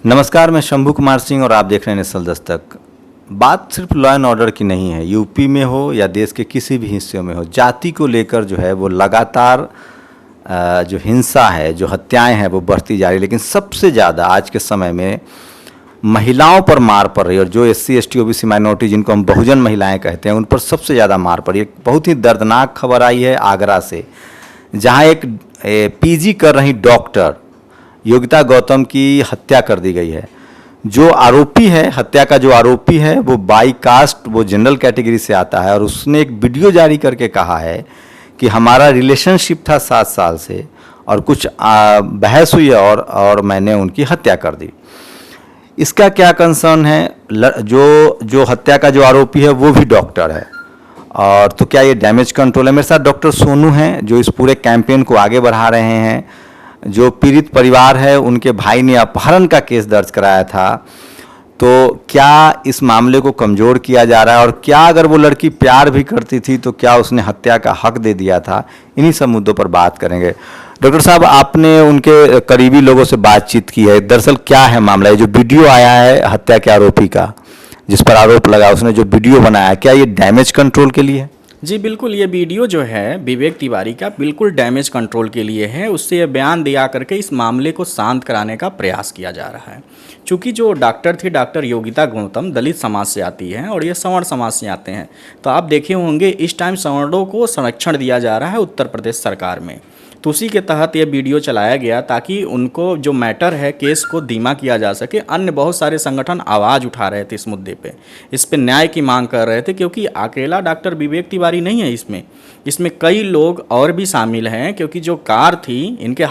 नमस्कार, मैं शंभू कुमार सिंह और आप देख रहे हैं नेशनल दस्तक। बात सिर्फ लॉ एंड ऑर्डर की नहीं है। यूपी में हो या देश के किसी भी हिस्से में हो, जाति को लेकर जो है वो लगातार जो हिंसा है, जो हत्याएं हैं वो बढ़ती जा रही है। लेकिन सबसे ज़्यादा आज के समय में महिलाओं पर मार पड़ रही है, और जो SC ST OBC माइनॉरिटी जिनको हम बहुजन महिलाएं कहते हैं, उन पर सबसे ज़्यादा मार पड़ी है। बहुत ही दर्दनाक खबर आई है आगरा से, जहाँ एक PG कर रही डॉक्टर योगिता गौतम की हत्या कर दी गई है। जो आरोपी है, हत्या का जो आरोपी है, वो बाई कास्ट, वो जनरल कैटेगरी से आता है, और उसने एक वीडियो जारी करके कहा है कि हमारा रिलेशनशिप था 7 साल से, और कुछ बहस हुई और मैंने उनकी हत्या कर दी। इसका क्या कंसर्न है? जो हत्या का जो आरोपी है वो भी डॉक्टर है, और तो क्या ये डैमेज कंट्रोल है? मेरे साथ डॉक्टर सोनू हैं जो इस पूरे कैंपेन को आगे बढ़ा रहे हैं। जो पीड़ित परिवार है, उनके भाई ने अपहरण का केस दर्ज कराया था, तो क्या इस मामले को कमज़ोर किया जा रहा है, और क्या अगर वो लड़की प्यार भी करती थी तो क्या उसने हत्या का हक दे दिया था? इन्हीं सब मुद्दों पर बात करेंगे। डॉक्टर साहब, आपने उनके करीबी लोगों से बातचीत की है, दरअसल क्या है मामला? ये जो वीडियो आया है हत्या के आरोपी का, जिस पर आरोप लगा, उसने जो वीडियो बनाया, क्या ये डैमेज कंट्रोल के लिए है? जी बिल्कुल, ये वीडियो जो है विवेक तिवारी का बिल्कुल डैमेज कंट्रोल के लिए है। उससे ये बयान दिया करके इस मामले को शांत कराने का प्रयास किया जा रहा है। चूँकि जो डॉक्टर थी, डॉक्टर योगिता गौतम, दलित समाज से आती हैं और ये सवर्ण समाज से आते हैं। तो आप देखे होंगे इस टाइम सवर्णों को संरक्षण दिया जा रहा है उत्तर प्रदेश सरकार में। तो उसी के तहत ये वीडियो चलाया गया ताकि उनको जो मैटर है, केस को धीमा किया जा सके। अन्य बहुत सारे संगठन आवाज़ उठा रहे थे इस मुद्दे पे, इस पे न्याय की मांग कर रहे थे, क्योंकि अकेला डॉक्टर विवेक तिवारी नहीं है इसमें कई लोग और भी शामिल हैं। क्योंकि जो कार थी इनके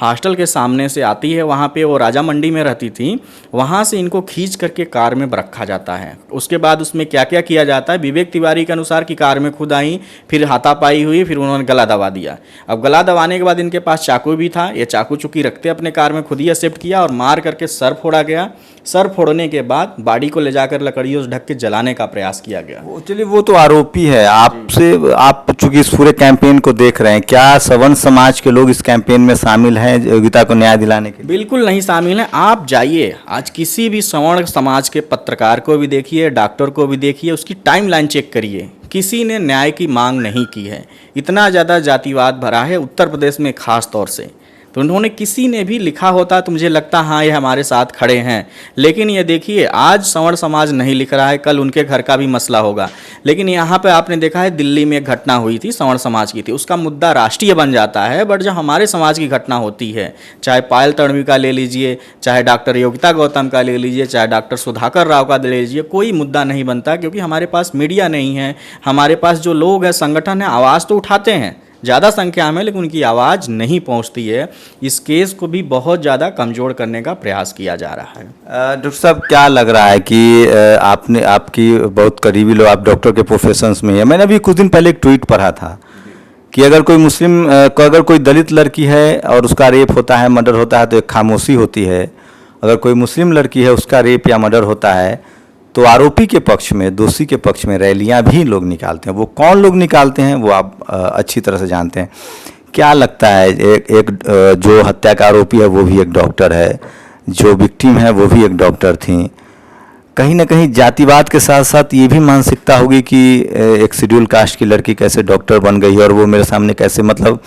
हॉस्टल के सामने से आती है, वहाँ पे वो राजा मंडी में रहती थी, वहाँ से इनको खींच करके कार में रखा जाता है। उसके बाद उसमें क्या क्या किया जाता है, विवेक तिवारी के अनुसार कि कार में खुद आई, फिर हाथापाई हुई, फिर उन्होंने गला दबा दिया। अब गला दबाने के बाद इनके पास चाकू भी था, ये चाकू चुकी रखते अपने कार में खुद ही एक्सेप्ट किया और मार करके सर फोड़ा गया। सर फोड़ने के बाद बॉडी को ले जाकर लकड़ियों से ढक के जलाने का प्रयास किया गया। चलिए, वो तो आरोपी है। आप चूंकि इस पूरे कैंपेन को देख रहे हैं, क्या सवर्ण समाज के लोग इस कैंपेन में शामिल हैं योगिता को न्याय दिलाने के लिए? बिल्कुल नहीं शामिल हैं। आप जाइए आज किसी भी सवर्ण समाज के पत्रकार को भी देखिए, डॉक्टर को भी देखिए, उसकी टाइमलाइन चेक करिए, किसी ने न्याय की मांग नहीं की है। इतना ज़्यादा जातिवाद भरा है उत्तर प्रदेश में खास तौर से। तो उन्होंने, किसी ने भी लिखा होता तो मुझे लगता हाँ ये हमारे साथ खड़े हैं। लेकिन ये देखिए, आज सवर्ण समाज नहीं लिख रहा है, कल उनके घर का भी मसला होगा। लेकिन यहाँ पे आपने देखा है, दिल्ली में एक घटना हुई थी, सवर्ण समाज की थी, उसका मुद्दा राष्ट्रीय बन जाता है। बट जब हमारे समाज की घटना होती है, चाहे पायल तड़वी का ले लीजिए, चाहे डॉक्टर योगिता गौतम का ले लीजिए, चाहे डॉक्टर सुधाकर राव का ले लीजिए, कोई मुद्दा नहीं बनता। क्योंकि हमारे पास मीडिया नहीं है, हमारे पास जो लोग हैं, संगठन है, आवाज़ तो उठाते हैं ज़्यादा संख्या में, लेकिन उनकी आवाज़ नहीं पहुंचती है। इस केस को भी बहुत ज़्यादा कमज़ोर करने का प्रयास किया जा रहा है। डॉक्टर साहब, क्या लग रहा है कि आपकी बहुत करीबी लोग, आप डॉक्टर के प्रोफेशंस में है। मैंने अभी कुछ दिन पहले एक ट्वीट पढ़ा था कि अगर कोई दलित लड़की है और उसका रेप होता है, मर्डर होता है, तो एक खामोशी होती है। अगर कोई मुस्लिम लड़की है, उसका रेप या मर्डर होता है, तो आरोपी के पक्ष में, दोषी के पक्ष में रैलियां भी लोग निकालते हैं। वो कौन लोग निकालते हैं वो आप अच्छी तरह से जानते हैं। क्या लगता है, एक जो हत्या का आरोपी है वो भी एक डॉक्टर है, जो विक्टिम है वो भी एक डॉक्टर थी। कहीं ना कहीं जातिवाद के साथ साथ ये भी मानसिकता होगी कि एक शेड्यूल कास्ट की लड़की कैसे डॉक्टर बन गई है, और वो मेरे सामने कैसे, मतलब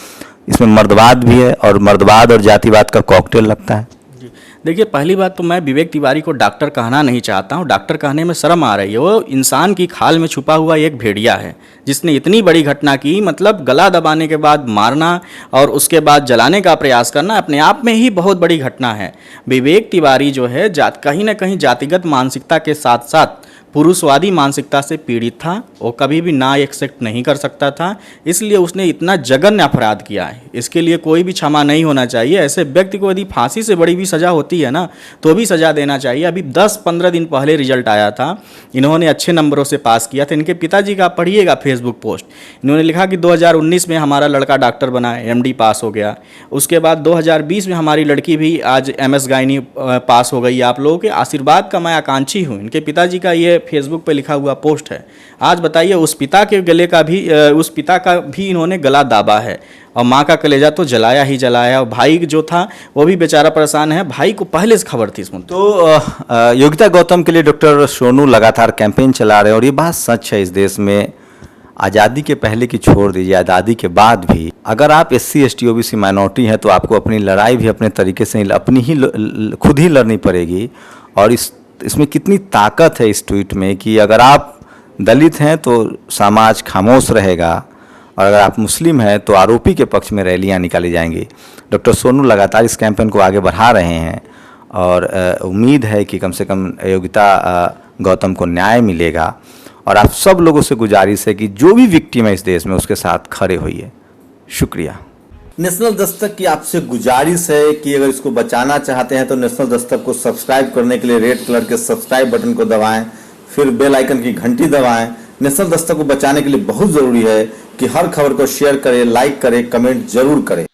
इसमें मर्दवाद भी है, और मर्दवाद और जातिवाद का कॉकटेल लगता है। देखिए, पहली बात तो मैं विवेक तिवारी को डॉक्टर कहना नहीं चाहता हूँ, डॉक्टर कहने में शर्म आ रही है। वो इंसान की खाल में छुपा हुआ एक भेड़िया है, जिसने इतनी बड़ी घटना की, मतलब गला दबाने के बाद मारना और उसके बाद जलाने का प्रयास करना अपने आप में ही बहुत बड़ी घटना है। विवेक तिवारी जो है कहीं ना कहीं जातिगत मानसिकता के साथ साथ पुरुषवादी मानसिकता से पीड़ित था। वो कभी भी ना एक्सेप्ट नहीं कर सकता था, इसलिए उसने इतना जघन्य अपराध किया है। इसके लिए कोई भी क्षमा नहीं होना चाहिए। ऐसे व्यक्ति को यदि फांसी से बड़ी भी सज़ा होती है ना, तो भी सज़ा देना चाहिए। अभी 10-15 दिन पहले रिजल्ट आया था, इन्होंने अच्छे नंबरों से पास किया था। इनके पिताजी का पढ़िएगा फेसबुक पोस्ट, इन्होंने लिखा कि 2019 में हमारा लड़का डॉक्टर बना, MD पास हो गया। उसके बाद 2020 में हमारी लड़की भी आज MS गायनी पास हो गई। आप लोगों के आशीर्वाद का मैं आकांक्षी हूँ। इनके पिताजी का ये फेसबुक पे लिखा हुआ पोस्ट है। आज बताइए उस पिता का भी इन्होंने गला दाबा है और माँ का कलेजा तो जलाया ही जलाया। और भाई जो था वो भी बेचारा परेशान है, भाई को पहले से खबर थी इस मुद्दे। तो योगिता गौतम के लिए डॉक्टर सोनू लगातार कैंपेन चला रहे हैं और ये बात सच है, इस देश में आज़ादी के पहले की छोड़ दीजिए, आज़ादी के बाद भी अगर आप SC ST OBC माइनॉरिटी हैं तो आपको अपनी लड़ाई भी अपने तरीके से अपनी ही खुद ही लड़नी पड़ेगी। और इसमें कितनी ताकत है इस ट्वीट में कि अगर आप दलित हैं तो समाज खामोश रहेगा और अगर आप मुस्लिम हैं तो आरोपी के पक्ष में रैलियां निकाली जाएंगी। डॉक्टर सोनू लगातार इस कैंपेन को आगे बढ़ा रहे हैं और उम्मीद है कि कम से कम योगिता गौतम को न्याय मिलेगा। और आप सब लोगों से गुजारिश है कि जो भी विक्टिम है इस देश में उसके साथ खड़े होइए। शुक्रिया। नेशनल दस्तक की आपसे गुजारिश है कि अगर इसको बचाना चाहते हैं तो नेशनल दस्तक को सब्सक्राइब करने के लिए रेड कलर के सब्सक्राइब बटन को दबाएं, फिर बेल आइकन की घंटी दबाएं। नेशनल दस्तक को बचाने के लिए बहुत ज़रूरी है कि हर खबर को शेयर करें, लाइक करें, कमेंट जरूर करें।